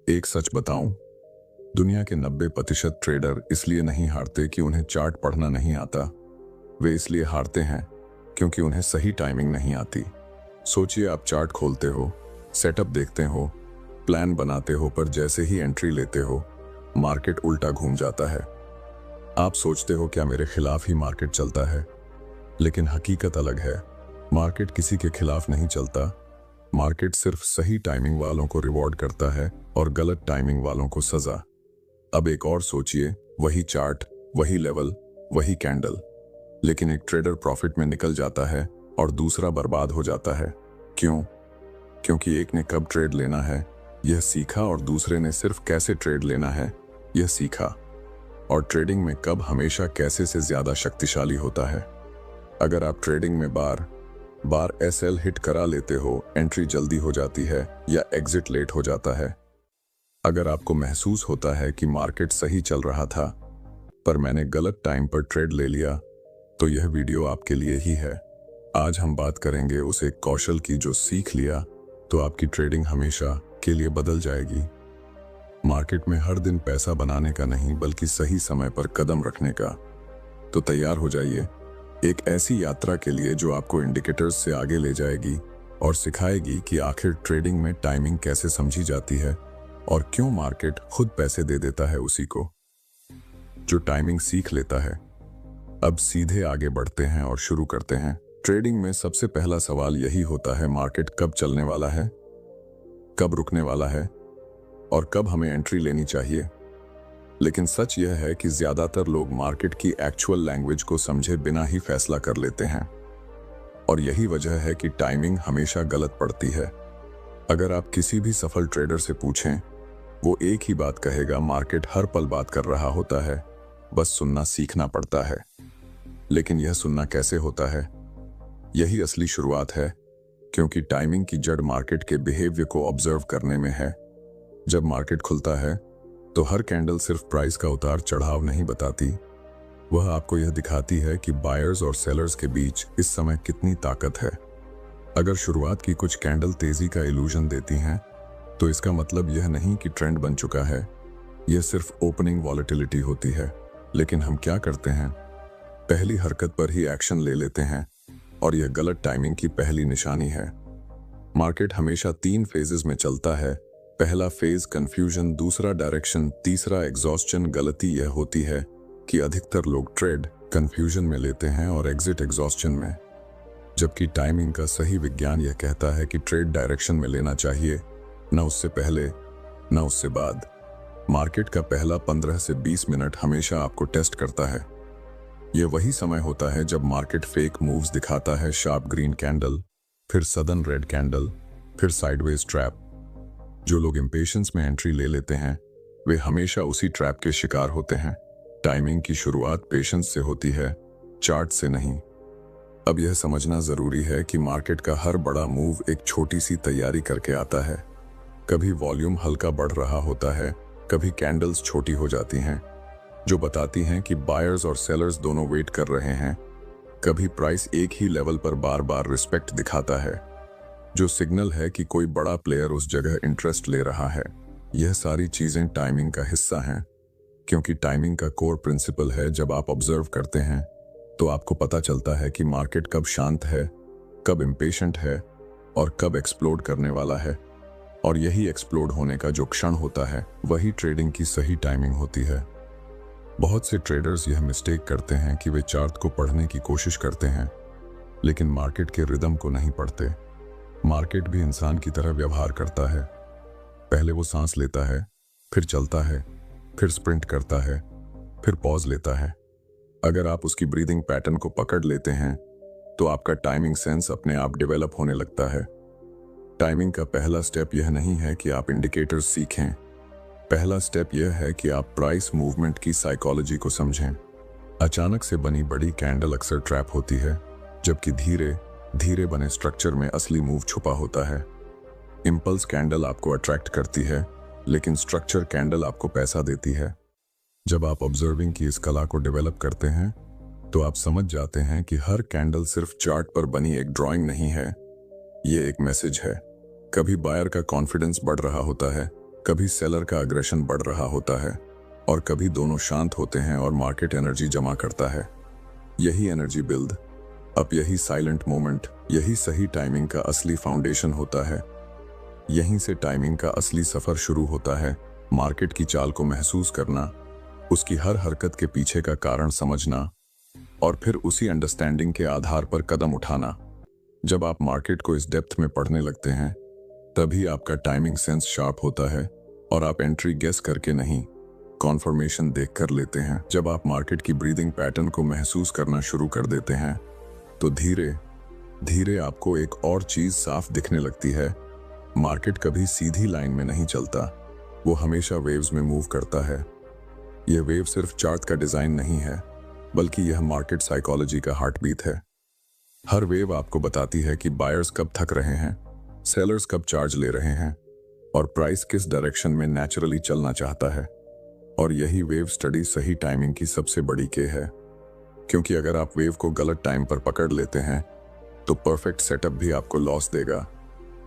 एक सच बताऊं, दुनिया के 90% ट्रेडर इसलिए नहीं हारते कि उन्हें चार्ट पढ़ना नहीं आता। वे इसलिए हारते हैं क्योंकि उन्हें सही टाइमिंग नहीं आती। सोचिए, आप चार्ट खोलते हो, सेटअप देखते हो, प्लान बनाते हो, पर जैसे ही एंट्री लेते हो मार्केट उल्टा घूम जाता है। आप सोचते हो क्या मेरे खिलाफ ही मार्केट चलता है, लेकिन हकीकत अलग है। मार्केट किसी के खिलाफ नहीं चलता। मार्केट सिर्फ सही टाइमिंग वालों को रिवॉर्ड करता है और गलत टाइमिंग वालों को सजा। अब एक और सोचिए, वही चार्ट, वही लेवल, वही कैंडल, लेकिन एक ट्रेडर प्रॉफिट में निकल जाता है और दूसरा बर्बाद हो जाता है। क्यों? क्योंकि एक ने कब ट्रेड लेना है यह सीखा और दूसरे ने सिर्फ कैसे ट्रेड लेना है यह सीखा। और ट्रेडिंग में कब हमेशा कैसे से ज्यादा शक्तिशाली होता है। अगर आप ट्रेडिंग में बार बार एसएल हिट करा लेते हो, एंट्री जल्दी हो जाती है या एग्जिट लेट हो जाता है। अगर आपको महसूस होता है कि मार्केट सही चल रहा था पर मैंने गलत टाइम पर ट्रेड ले लिया, तो यह वीडियो आपके लिए ही है। आज हम बात करेंगे उस एक कौशल की जो सीख लिया तो आपकी ट्रेडिंग हमेशा के लिए बदल जाएगी। मार्केट में हर दिन पैसा बनाने का नहीं, बल्कि सही समय पर कदम रखने का। तो तैयार हो जाइए एक ऐसी यात्रा के लिए जो आपको इंडिकेटर्स से आगे ले जाएगी और सिखाएगी कि आखिर ट्रेडिंग में टाइमिंग कैसे समझी जाती है और क्यों मार्केट खुद पैसे दे देता है उसी को जो टाइमिंग सीख लेता है। अब सीधे आगे बढ़ते हैं और शुरू करते हैं। ट्रेडिंग में सबसे पहला सवाल यही होता है, मार्केट कब चलने वाला है, कब रुकने वाला है और कब हमें एंट्री लेनी चाहिए। लेकिन सच यह है कि ज्यादातर लोग मार्केट की एक्चुअल लैंग्वेज को समझे बिना ही फैसला कर लेते हैं और यही वजह है कि टाइमिंग हमेशा गलत पड़ती है। अगर आप किसी भी सफल ट्रेडर से पूछें, वो एक ही बात कहेगा, मार्केट हर पल बात कर रहा होता है, बस सुनना सीखना पड़ता है। लेकिन यह सुनना कैसे होता है, यही असली शुरुआत है, क्योंकि टाइमिंग की जड़ मार्केट के बिहेवियर को ऑब्जर्व करने में है। जब मार्केट खुलता है तो हर कैंडल सिर्फ प्राइस का उतार चढ़ाव नहीं बताती, वह आपको यह दिखाती है कि बायर्स और सेलर्स के बीच इस समय कितनी ताकत है। अगर शुरुआत की कुछ कैंडल तेजी का इल्यूजन देती हैं, तो इसका मतलब यह नहीं कि ट्रेंड बन चुका है, यह सिर्फ ओपनिंग वॉलेटिलिटी होती है। लेकिन हम क्या करते हैं, पहली हरकत पर ही एक्शन ले लेते हैं और यह गलत टाइमिंग की पहली निशानी है। मार्केट हमेशा 3 फेजेस में चलता है। पहला फेज कंफ्यूजन, दूसरा डायरेक्शन, तीसरा एग्जॉस्शन। गलती यह होती है कि अधिकतर लोग ट्रेड कंफ्यूजन में लेते हैं और एग्जिट एग्जॉस्शन में, जबकि टाइमिंग का सही विज्ञान यह कहता है कि ट्रेड डायरेक्शन में लेना चाहिए, न उससे पहले न उससे बाद। मार्केट का पहला 15 से 20 मिनट हमेशा आपको टेस्ट करता है। यह वही समय होता है जब मार्केट फेक मूव्स दिखाता है, शार्प ग्रीन कैंडल, फिर सडन रेड कैंडल, फिर साइडवेज ट्रैप। जो लोग इम्पेशंस में एंट्री ले लेते हैं वे हमेशा उसी ट्रैप के शिकार होते हैं। टाइमिंग की शुरुआत पेशेंस से होती है, चार्ट से नहीं। अब यह समझना जरूरी है कि मार्केट का हर बड़ा मूव एक छोटी सी तैयारी करके आता है। कभी वॉल्यूम हल्का बढ़ रहा होता है, कभी कैंडल्स छोटी हो जाती हैं जो बताती हैं कि बायर्स और सेलर्स दोनों वेट कर रहे हैं। कभी प्राइस एक ही लेवल पर बार बार रिस्पेक्ट दिखाता है, जो सिग्नल है कि कोई बड़ा प्लेयर उस जगह इंटरेस्ट ले रहा है। यह सारी चीजें टाइमिंग का हिस्सा हैं, क्योंकि टाइमिंग का कोर प्रिंसिपल है, जब आप ऑब्जर्व करते हैं तो आपको पता चलता है कि मार्केट कब शांत है, कब इम्पेशेंट है और कब एक्सप्लोड करने वाला है। और यही एक्सप्लोड होने का जो क्षण होता है वही ट्रेडिंग की सही टाइमिंग होती है। बहुत से ट्रेडर्स यह मिस्टेक करते हैं कि वे चार्ट को पढ़ने की कोशिश करते हैं, लेकिन मार्केट के रिदम को नहीं पढ़ते। मार्केट भी इंसान की तरह व्यवहार करता है। पहले वो सांस लेता है, फिर चलता है, फिर स्प्रिंट करता है, फिर पॉज लेता है। अगर आप उसकी ब्रीदिंग पैटर्न को पकड़ लेते हैं तो आपका टाइमिंग सेंस अपने आप डेवलप होने लगता है। टाइमिंग का पहला स्टेप यह नहीं है कि आप इंडिकेटर्स सीखें, पहला स्टेप यह है कि आप प्राइस मूवमेंट की साइकोलॉजी को समझें। अचानक से बनी बड़ी कैंडल अक्सर ट्रैप होती है, जबकि धीरे धीरे बने स्ट्रक्चर में असली मूव छुपा होता है। इंपल्स कैंडल आपको अट्रैक्ट करती है, लेकिन स्ट्रक्चर कैंडल आपको पैसा देती है। जब आप ऑब्जर्विंग की इस कला को डेवलप करते हैं तो आप समझ जाते हैं कि हर कैंडल सिर्फ चार्ट पर बनी एक ड्राइंग नहीं है, ये एक मैसेज है। कभी बायर का कॉन्फिडेंस बढ़ रहा होता है, कभी सेलर का अग्रेशन बढ़ रहा होता है और कभी दोनों शांत होते हैं और मार्केट एनर्जी जमा करता है। यही एनर्जी बिल्ड अब, यही साइलेंट मोमेंट, यही सही टाइमिंग का असली फाउंडेशन होता है। यहीं से टाइमिंग का असली सफर शुरू होता है। मार्केट की चाल को महसूस करना, उसकी हर हरकत के पीछे का कारण समझना और फिर उसी अंडरस्टैंडिंग के आधार पर कदम उठाना। जब आप मार्केट को इस डेप्थ में पढ़ने लगते हैं तभी आपका टाइमिंग सेंस शार्प होता है और आप एंट्री गेस करके नहीं, कॉन्फर्मेशन देख कर लेते हैं। जब आप मार्केट की ब्रीदिंग पैटर्न को महसूस करना शुरू कर देते हैं तो धीरे धीरे आपको एक और चीज साफ दिखने लगती है। मार्केट कभी सीधी लाइन में नहीं चलता, वो हमेशा वेव्स में मूव करता है। यह वेव सिर्फ चार्ट का डिजाइन नहीं है, बल्कि यह मार्केट साइकोलॉजी का हार्ट बीट है। हर वेव आपको बताती है कि बायर्स कब थक रहे हैं, सेलर्स कब चार्ज ले रहे हैं और प्राइस किस डायरेक्शन में नेचुरली चलना चाहता है। और यही वेव स्टडी सही टाइमिंग की सबसे बड़ी के है, क्योंकि अगर आप वेव को गलत टाइम पर पकड़ लेते हैं तो परफेक्ट सेटअप भी आपको लॉस देगा।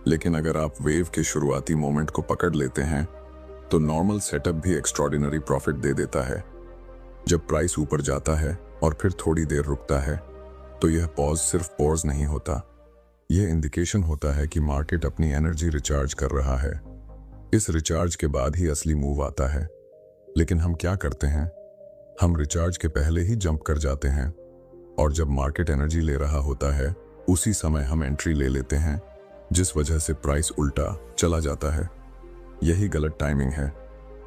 लेकिन अगर आप वेव के शुरुआती मोमेंट को पकड़ लेते हैं तो नॉर्मल सेटअप भी एक्स्ट्रॉर्डिनरी प्रॉफिट दे देता है। जब प्राइस ऊपर जाता है और फिर थोड़ी देर रुकता है तो यह पॉज सिर्फ पॉज नहीं होता, यह इंडिकेशन होता है कि मार्केट अपनी एनर्जी रिचार्ज कर रहा है। इस रिचार्ज के बाद ही असली मूव आता है। लेकिन हम क्या करते हैं, हम रिचार्ज के पहले ही जंप कर जाते हैं और जब मार्केट एनर्जी ले रहा होता है उसी समय हम एंट्री ले लेते हैं, जिस वजह से प्राइस उल्टा चला जाता है। यही गलत टाइमिंग है।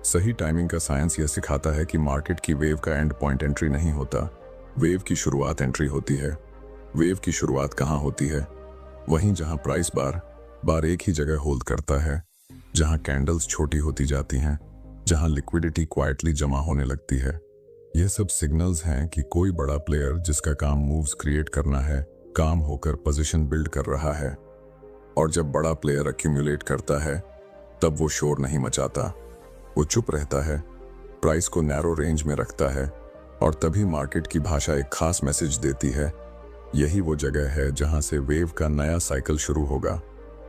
सही टाइमिंग का साइंस यह सिखाता है कि मार्केट की वेव का एंड पॉइंट एंट्री नहीं होता, वेव की शुरुआत एंट्री होती है। वेव की शुरुआत कहाँ होती है? वहीं जहां प्राइस बार बार एक ही जगह होल्ड करता है, जहां कैंडल्स छोटी होती जाती हैं, जहां लिक्विडिटी क्वाइटली जमा होने लगती है। यह सब सिग्नल्स हैं कि कोई बड़ा प्लेयर जिसका काम मूव्स क्रिएट करना है, काम होकर पोजीशन बिल्ड कर रहा है। और जब बड़ा प्लेयर अक्यूमुलेट करता है तब वो शोर नहीं मचाता, वो चुप रहता है, प्राइस को नैरो रेंज में रखता है और तभी मार्केट की भाषा एक खास मैसेज देती है। यही वो जगह है जहां से वेव का नया साइकिल शुरू होगा,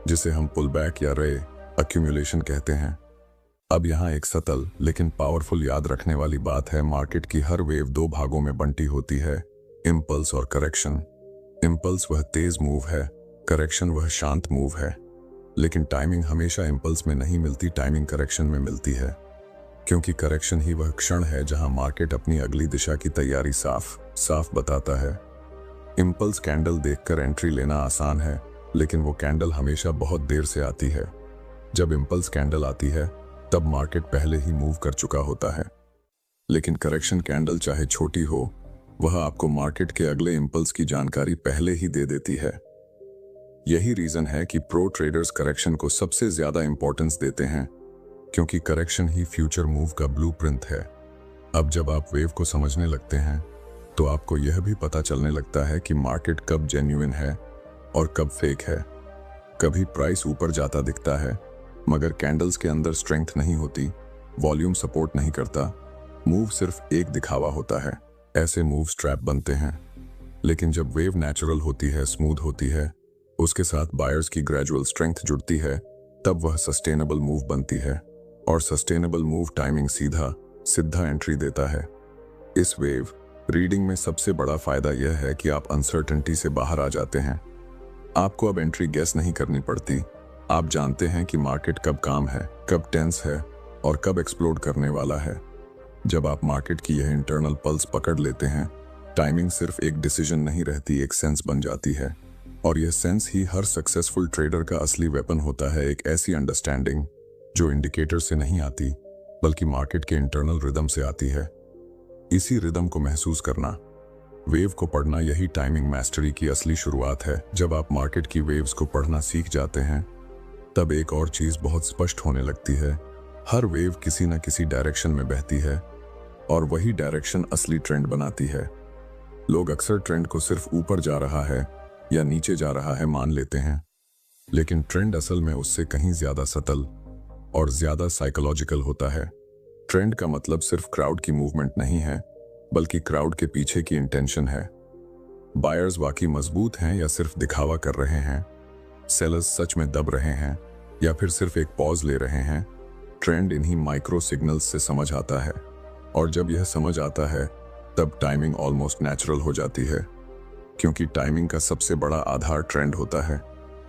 जिसे हम पुल बैक या रे अक्यूमुलेशन कहते हैं। अब यहाँ एक सतल लेकिन पावरफुल याद रखने वाली बात है। मार्केट की हर वेव दो भागों में बंटी होती है, इम्पल्स और करेक्शन। इम्पल्स वह तेज मूव है, करेक्शन वह शांत मूव है। लेकिन टाइमिंग हमेशा इम्पल्स में नहीं मिलती, टाइमिंग करेक्शन में मिलती है, क्योंकि करेक्शन ही वह क्षण है जहां मार्केट अपनी अगली दिशा की तैयारी साफ साफ बताता है। इम्पल्स कैंडल देखकर एंट्री लेना आसान है, लेकिन वो कैंडल हमेशा बहुत देर से आती है। जब इम्पल्स कैंडल आती है तब मार्केट पहले ही मूव कर चुका होता है। लेकिन करेक्शन कैंडल चाहे छोटी हो, वह आपको मार्केट के अगले इम्पल्स की जानकारी पहले ही दे देती है। यही रीजन है कि प्रो ट्रेडर्स करेक्शन को सबसे ज्यादा इंपॉर्टेंस देते हैं, क्योंकि करेक्शन ही फ्यूचर मूव का ब्लूप्रिंट है। अब जब आप वेव को समझने लगते हैं तो आपको यह भी पता चलने लगता है कि मार्केट कब जेन्युइन है और कब फेक है। कभी प्राइस ऊपर जाता दिखता है मगर कैंडल्स के अंदर स्ट्रेंथ नहीं होती, वॉल्यूम सपोर्ट नहीं करता, मूव सिर्फ एक दिखावा होता है। ऐसे मूव्स ट्रैप बनते हैं। लेकिन जब वेव नेचुरल होती है, स्मूथ होती है, उसके साथ बायर्स की ग्रेजुअल स्ट्रेंथ जुड़ती है, तब वह सस्टेनेबल मूव बनती है। और सस्टेनेबल मूव टाइमिंग सीधा एंट्री देता है। इस वेव रीडिंग में सबसे बड़ा फायदा यह है कि आप अनसर्टेनिटी से बाहर आ जाते हैं। आपको अब एंट्री गेस नहीं करनी पड़ती। आप जानते हैं कि मार्केट कब काम है, कब टेंस है और कब एक्सप्लोड करने वाला है। जब आप मार्केट की यह इंटरनल पल्स पकड़ लेते हैं, टाइमिंग सिर्फ एक डिसीजन नहीं रहती, एक सेंस बन जाती है। और यह सेंस ही हर सक्सेसफुल ट्रेडर का असली वेपन होता है। एक ऐसी अंडरस्टैंडिंग जो इंडिकेटर से नहीं आती, बल्कि मार्केट के इंटरनल रिदम से आती है। इसी रिदम को महसूस करना, वेव को पढ़ना, यही टाइमिंग मास्टरी की असली शुरुआत है। जब आप मार्केट की वेव्स को पढ़ना सीख जाते हैं तब एक और चीज बहुत स्पष्ट होने लगती है। हर वेव किसी न किसी डायरेक्शन में बहती है और वही डायरेक्शन असली ट्रेंड बनाती है। लोग अक्सर ट्रेंड को सिर्फ ऊपर जा रहा है या नीचे जा रहा है मान लेते हैं, लेकिन ट्रेंड असल में उससे कहीं ज्यादा सतल और ज्यादा साइकोलॉजिकल होता है। ट्रेंड का मतलब सिर्फ क्राउड की मूवमेंट नहीं है, बल्कि क्राउड के पीछे की इंटेंशन है। बायर्स वाकई मजबूत हैं या सिर्फ दिखावा कर रहे हैं, सेलर्स सच में दब रहे हैं या फिर सिर्फ एक पॉज ले रहे हैं। ट्रेंड इन्हीं माइक्रो सिग्नल्स से समझ आता है, और जब यह समझ आता है तब टाइमिंग ऑलमोस्ट नेचुरल हो जाती है, क्योंकि टाइमिंग का सबसे बड़ा आधार ट्रेंड होता है।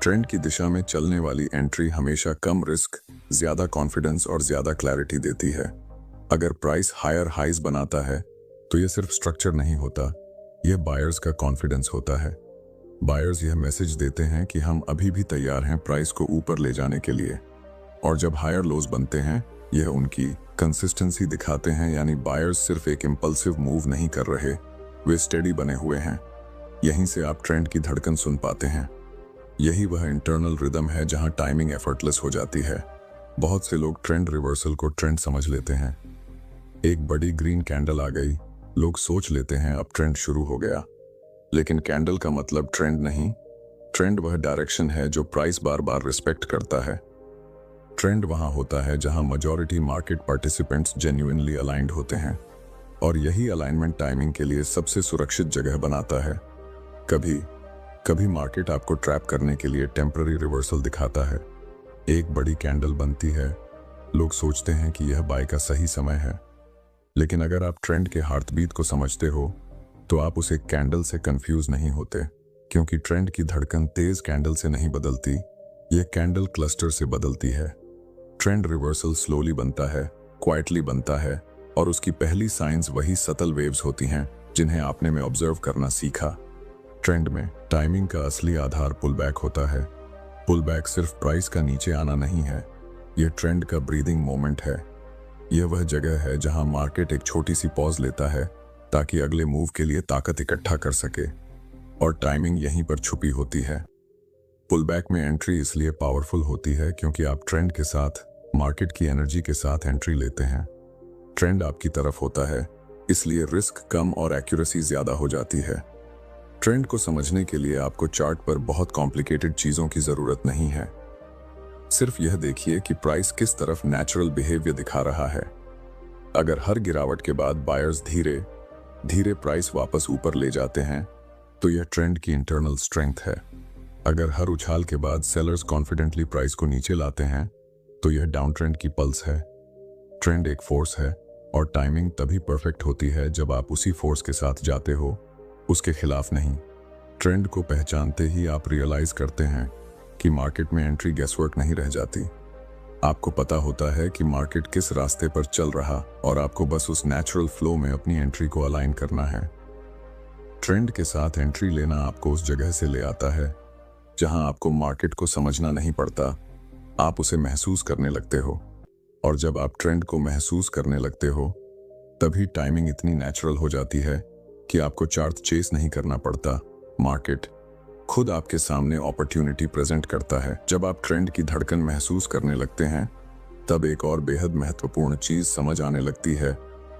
ट्रेंड की दिशा में चलने वाली एंट्री हमेशा कम रिस्क, ज्यादा कॉन्फिडेंस और ज्यादा क्लैरिटी देती है। अगर प्राइस हायर हाइज बनाता है तो यह सिर्फ स्ट्रक्चर नहीं होता, यह बायर्स का कॉन्फिडेंस होता है। बायर्स यह मैसेज देते हैं कि हम अभी भी तैयार हैं प्राइस को ऊपर ले जाने के लिए, और जब हायर लोज बनते हैं यह उनकी कंसिस्टेंसी दिखाते हैं, यानी बायर्स सिर्फ एक इंपल्सिव मूव नहीं कर रहे, वे स्टेडी बने हुए हैं। यहीं से आप ट्रेंड की धड़कन सुन पाते हैं। यही वह इंटरनल रिदम है जहां टाइमिंग एफर्टलेस हो जाती है। बहुत से लोग ट्रेंड रिवर्सल को ट्रेंड समझ लेते हैं। एक बड़ी ग्रीन कैंडल आ गई, लोग सोच लेते हैं अब ट्रेंड शुरू हो गया, लेकिन कैंडल का मतलब ट्रेंड नहीं। ट्रेंड वह डायरेक्शन है जो प्राइस बार बार रिस्पेक्ट करता है। ट्रेंड वहां होता है जहां majority market participants genuinely aligned होते हैं, और यही अलाइनमेंट टाइमिंग के लिए सबसे सुरक्षित जगह बनाता है। कभी कभी मार्केट आपको ट्रैप करने के लिए टेम्पररी रिवर्सल दिखाता है। एक बड़ी कैंडल बनती है, लोग सोचते हैं कि यह बाय का सही समय है, लेकिन अगर आप ट्रेंड के हार्टबीट को समझते हो तो आप उसे कैंडल से कंफ्यूज नहीं होते, क्योंकि ट्रेंड की धड़कन तेज कैंडल से नहीं बदलती, यह कैंडल क्लस्टर से बदलती है। ट्रेंड रिवर्सल स्लोली बनता है, क्वाइटली बनता है, और उसकी पहली साइंस वही सटल वेव्स होती हैं जिन्हें आपने में ऑब्जर्व करना सीखा। ट्रेंड में टाइमिंग का असली आधार पुलबैक होता है। पुलबैक सिर्फ प्राइस का नीचे आना नहीं है, यह ट्रेंड का ब्रीदिंग मोमेंट है। यह वह जगह है जहां मार्केट एक छोटी सी पॉज लेता है ताकि अगले मूव के लिए ताकत इकट्ठा कर सके, और टाइमिंग यहीं पर छुपी होती है। पुलबैक में एंट्री इसलिए पावरफुल होती है क्योंकि आप ट्रेंड के साथ, मार्केट की एनर्जी के साथ एंट्री लेते हैं। ट्रेंड आपकी तरफ होता है, इसलिए रिस्क कम और एक्यूरेसी ज्यादा हो जाती है। ट्रेंड को समझने के लिए आपको चार्ट पर बहुत कॉम्प्लिकेटेड चीजों की जरूरत नहीं है। सिर्फ यह देखिए कि प्राइस किस तरफ नेचुरल बिहेवियर दिखा रहा है। अगर हर गिरावट के बाद बायर्स धीरे धीरे प्राइस वापस ऊपर ले जाते हैं तो यह ट्रेंड की इंटरनल स्ट्रेंथ है। अगर हर उछाल के बाद सेलर्स कॉन्फिडेंटली प्राइस को नीचे लाते हैं तो यह डाउन ट्रेंड की पल्स है। ट्रेंड एक फोर्स है, और टाइमिंग तभी परफेक्ट होती है जब आप उसी फोर्स के साथ जाते हो, उसके खिलाफ नहीं। ट्रेंड को पहचानते ही आप रियलाइज करते हैं कि मार्केट में एंट्री गेसवर्क नहीं रह जाती। आपको पता होता है कि मार्केट किस रास्ते पर चल रहा, और आपको बस उस नेचुरल फ्लो में अपनी एंट्री को अलाइन करना है। ट्रेंड के साथ एंट्री लेना आपको उस जगह से ले आता है जहां आपको मार्केट को समझना नहीं पड़ता, आप उसे महसूस करने लगते हो। और जब आप ट्रेंड को महसूस करने लगते हो तभी टाइमिंग इतनी नेचुरल हो जाती है कि आपको चार्ट चेस नहीं करना पड़ता, मार्केट खुद आपके सामने अपॉर्चुनिटी प्रेजेंट करता है। जब आप ट्रेंड की धड़कन महसूस करने लगते हैं तब एक और बेहद महत्वपूर्ण चीज समझ आने लगती है।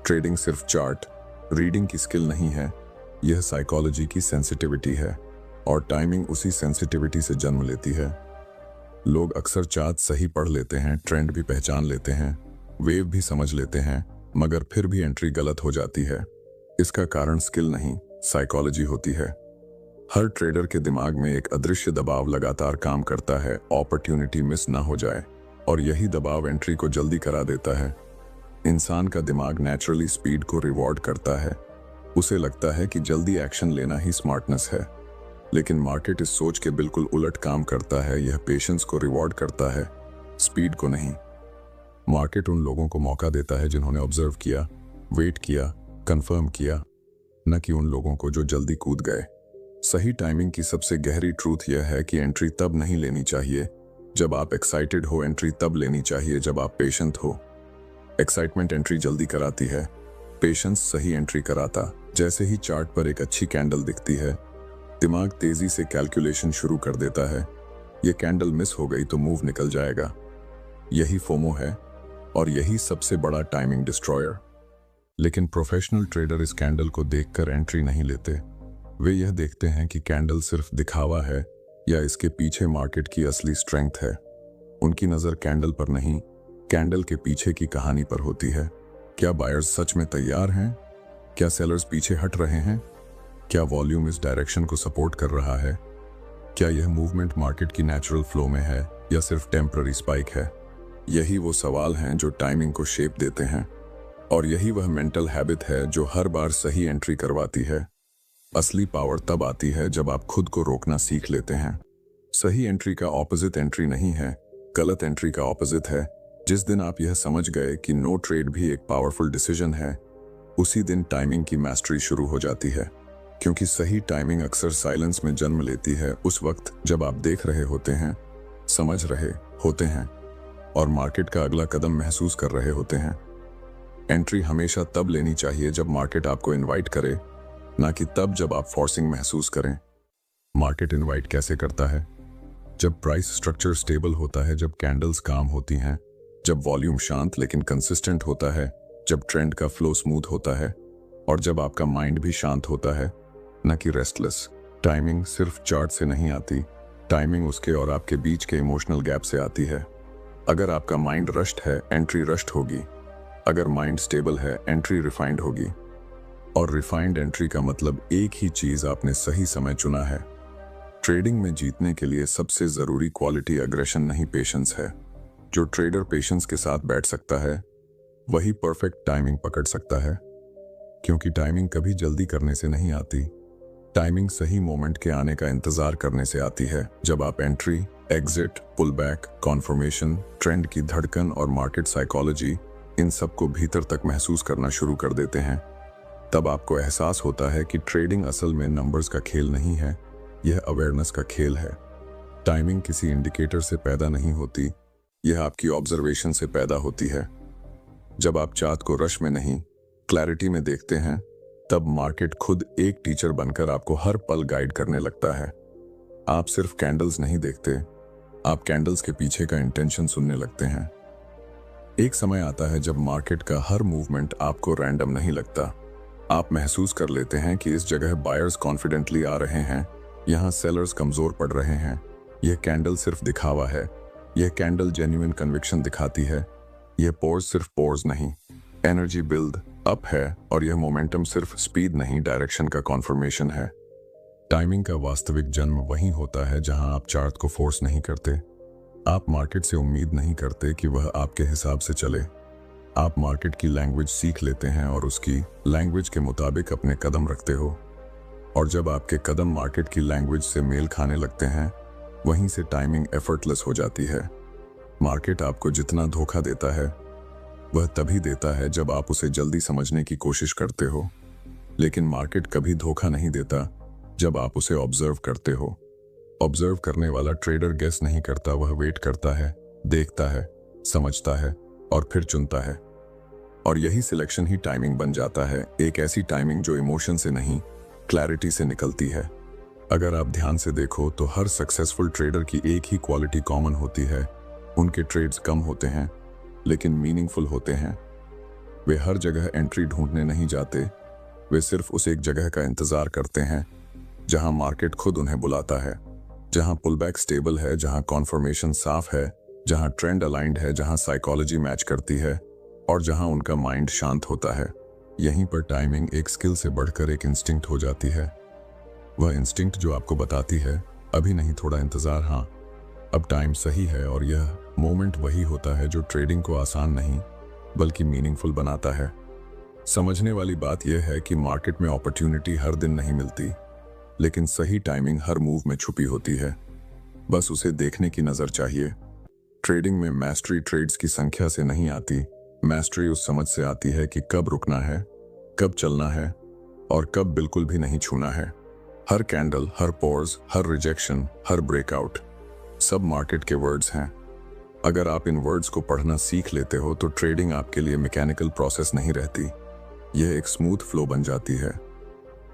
ट्रेडिंग सिर्फ चार्ट रीडिंग की स्किल नहीं है, यह साइकोलॉजी की सेंसिटिविटी है, और टाइमिंग उसी सेंसिटिविटी से जन्म लेती है। लोग अक्सर चार्ट सही पढ़ लेते हैं, ट्रेंड भी पहचान लेते हैं, वेव भी समझ लेते हैं, मगर फिर भी एंट्री गलत हो जाती है। इसका कारण स्किल नहीं, साइकोलॉजी होती है। हर ट्रेडर के दिमाग में एक अदृश्य दबाव लगातार काम करता है, अपॉर्चुनिटी मिस ना हो जाए, और यही दबाव एंट्री को जल्दी करा देता है। इंसान का दिमाग नेचुरली स्पीड को रिवॉर्ड करता है, उसे लगता है कि जल्दी एक्शन लेना ही स्मार्टनेस है। लेकिन मार्केट इस सोच के बिल्कुल उलट काम करता है, यह पेशेंस को रिवॉर्ड करता है, स्पीड को नहीं। मार्केट उन लोगों को मौका देता है जिन्होंने ऑब्जर्व किया, वेट किया, कंफर्म किया, न कि उन लोगों को जो जल्दी कूद गए। सही टाइमिंग की सबसे गहरी ट्रूथ यह है कि एंट्री तब नहीं लेनी चाहिए जब आप एक्साइटेड हो, एंट्री तब लेनी चाहिए जब आप पेशेंट हो। एक्साइटमेंट एंट्री जल्दी कराती है, पेशेंस सही एंट्री कराता। जैसे ही चार्ट पर एक अच्छी कैंडल दिखती है, दिमाग तेजी से कैलकुलेशन शुरू कर देता है, ये कैंडल मिस हो गई तो मूव निकल जाएगा। यही फोमो है, और यही सबसे बड़ा टाइमिंग डिस्ट्रॉयर। लेकिन प्रोफेशनल ट्रेडर इस कैंडल को देखकर एंट्री नहीं लेते, वे यह देखते हैं कि कैंडल सिर्फ दिखावा है या इसके पीछे मार्केट की असली स्ट्रेंथ है। उनकी नजर कैंडल पर नहीं, कैंडल के पीछे की कहानी पर होती है। क्या बायर्स सच में तैयार हैं? क्या सेलर्स पीछे हट रहे हैं? क्या वॉल्यूम इस डायरेक्शन को सपोर्ट कर रहा है? क्या यह मूवमेंट मार्केट की नेचुरल फ्लो में है या सिर्फ टेम्पररी स्पाइक है? यही वो सवाल हैं जो टाइमिंग को शेप देते हैं, और यही वह मेंटल हैबिट है जो हर बार सही एंट्री करवाती है। असली पावर तब आती है जब आप खुद को रोकना सीख लेते हैं। सही एंट्री का ऑपोजिट एंट्री नहीं है, गलत एंट्री का ऑपोजिट है। जिस दिन आप यह समझ गए कि नो ट्रेड भी एक पावरफुल डिसीजन है, उसी दिन टाइमिंग की मास्टरी शुरू हो जाती है। क्योंकि सही टाइमिंग अक्सर साइलेंस में जन्म लेती है, उस वक्त जब आप देख रहे होते हैं, समझ रहे होते हैं और मार्केट का अगला कदम महसूस कर रहे होते हैं। एंट्री हमेशा तब लेनी चाहिए जब मार्केट आपको इनवाइट करे, ना कि तब जब आप फोर्सिंग महसूस करें। मार्केट इनवाइट कैसे करता है? जब प्राइस स्ट्रक्चर स्टेबल होता है, जब कैंडल्स काम होती हैं, जब वॉल्यूम शांत लेकिन कंसिस्टेंट होता है, जब ट्रेंड का फ्लो स्मूथ होता है और जब आपका माइंड भी शांत होता है, न कि रेस्टलेस। टाइमिंग सिर्फ चार्ट से नहीं आती, टाइमिंग उसके और आपके बीच के इमोशनल गैप से आती है। अगर आपका माइंड रश्ड है, एंट्री रश्ड होगी। अगर माइंड स्टेबल है, एंट्री रिफाइंड होगी। और रिफाइंड एंट्री का मतलब एक ही चीज, आपने सही समय चुना है। ट्रेडिंग में जीतने के लिए सबसे जरूरी क्वालिटी अग्रेशन नहीं, पेशेंस है। जो ट्रेडर पेशेंस के साथ बैठ सकता है, वही परफेक्ट टाइमिंग पकड़ सकता है। क्योंकि टाइमिंग कभी जल्दी करने से नहीं आती, टाइमिंग सही मोमेंट के आने का इंतजार करने से आती है। जब आप entry, exit, pull back, confirmation, trend की धड़कन और मार्केट साइकोलॉजी, इन सबको भीतर तक महसूस करना शुरू कर देते हैं, तब आपको एहसास होता है कि ट्रेडिंग असल में नंबर्स का खेल नहीं है, यह अवेयरनेस का खेल है। टाइमिंग किसी इंडिकेटर से पैदा नहीं होती, यह आपकी ऑब्जर्वेशन से पैदा होती है। जब आप चार्ट को रश में नहीं, क्लैरिटी में देखते हैं, तब मार्केट खुद एक टीचर बनकर आपको हर पल गाइड करने लगता है। आप सिर्फ कैंडल्स नहीं देखते, आप कैंडल्स के पीछे का इंटेंशन सुनने लगते हैं। एक समय आता है जब मार्केट का हर मूवमेंट आपको रैंडम नहीं लगता। आप महसूस कर लेते हैं कि इस जगह बायर्स कॉन्फिडेंटली आ रहे हैं, यहाँ सेलर्स कमजोर पड़ रहे हैं। यह कैंडल सिर्फ दिखावा है, यह कैंडल जेन्युइन कन्विक्शन दिखाती है। यह पोर्स सिर्फ पोर्स नहीं, एनर्जी बिल्ड अप है, और यह मोमेंटम सिर्फ स्पीड नहीं, डायरेक्शन का कॉन्फर्मेशन है। टाइमिंग का वास्तविक जन्म वहीं होता है जहां आप चार्ट को फोर्स नहीं करते। आप मार्केट से उम्मीद नहीं करते कि वह आपके हिसाब से चले। आप मार्केट की लैंग्वेज सीख लेते हैं और उसकी लैंग्वेज के मुताबिक अपने कदम रखते हो। और जब आपके कदम मार्केट की लैंग्वेज से मेल खाने लगते हैं, वहीं से टाइमिंग एफर्टलेस हो जाती है। मार्केट आपको जितना धोखा देता है, वह तभी देता है जब आप उसे जल्दी समझने की कोशिश करते हो। लेकिन मार्केट कभी धोखा नहीं देता जब आप उसे ऑब्जर्व करते हो। ऑब्जर्व करने वाला ट्रेडर गेस नहीं करता, वह वेट करता है, देखता है, समझता है और फिर चुनता है। और यही सिलेक्शन ही टाइमिंग बन जाता है, एक ऐसी टाइमिंग जो इमोशन से नहीं, क्लैरिटी से निकलती है। अगर आप ध्यान से देखो तो हर सक्सेसफुल ट्रेडर की एक ही क्वालिटी कॉमन होती है। उनके ट्रेड्स कम होते हैं लेकिन मीनिंगफुल होते हैं। वे हर जगह एंट्री ढूंढने नहीं जाते, वे सिर्फ उस एक जगह का इंतजार करते हैं जहां मार्केट खुद उन्हें बुलाता है, जहां पुलबैक स्टेबल है, जहां कॉन्फर्मेशन साफ है, जहां ट्रेंड अलाइंड है, जहां साइकोलॉजी मैच करती है और जहां उनका माइंड शांत होता है। यहीं पर टाइमिंग एक स्किल से बढ़कर एक इंस्टिंक्ट हो जाती है। वह इंस्टिंक्ट जो आपको बताती है, अभी नहीं, थोड़ा इंतजार, हाँ अब टाइम सही है। और यह मोमेंट वही होता है जो ट्रेडिंग को आसान नहीं बल्कि मीनिंगफुल बनाता है। समझने वाली बात यह है कि मार्केट में अपॉर्चुनिटी हर दिन नहीं मिलती, लेकिन सही टाइमिंग हर मूव में छुपी होती है। बस उसे देखने की नजर चाहिए। ट्रेडिंग में मैस्ट्री ट्रेड्स की संख्या से नहीं आती, मैस्ट्री उस समझ से आती है कि कब रुकना है, कब चलना है और कब बिल्कुल भी नहीं छूना है। हर कैंडल, हर पॉज, हर रिजेक्शन, हर ब्रेकआउट, सब मार्केट के वर्ड्स हैं। अगर आप इन वर्ड्स को पढ़ना सीख लेते हो तो ट्रेडिंग आपके लिए मैकेनिकल प्रोसेस नहीं रहती, यह एक स्मूथ फ्लो बन जाती है।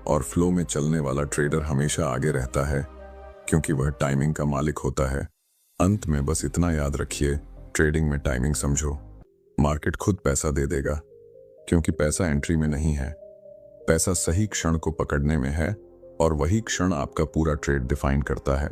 और फ्लो में चलने वाला ट्रेडर हमेशा आगे रहता है क्योंकि वह टाइमिंग का मालिक होता है। अंत में बस इतना याद रखिए, ट्रेडिंग में टाइमिंग समझो। मार्केट खुद पैसा दे देगा, क्योंकि पैसा एंट्री में नहीं है, पैसा सही क्षण को पकड़ने में है, और वही क्षण आपका पूरा ट्रेड डिफाइन करता है।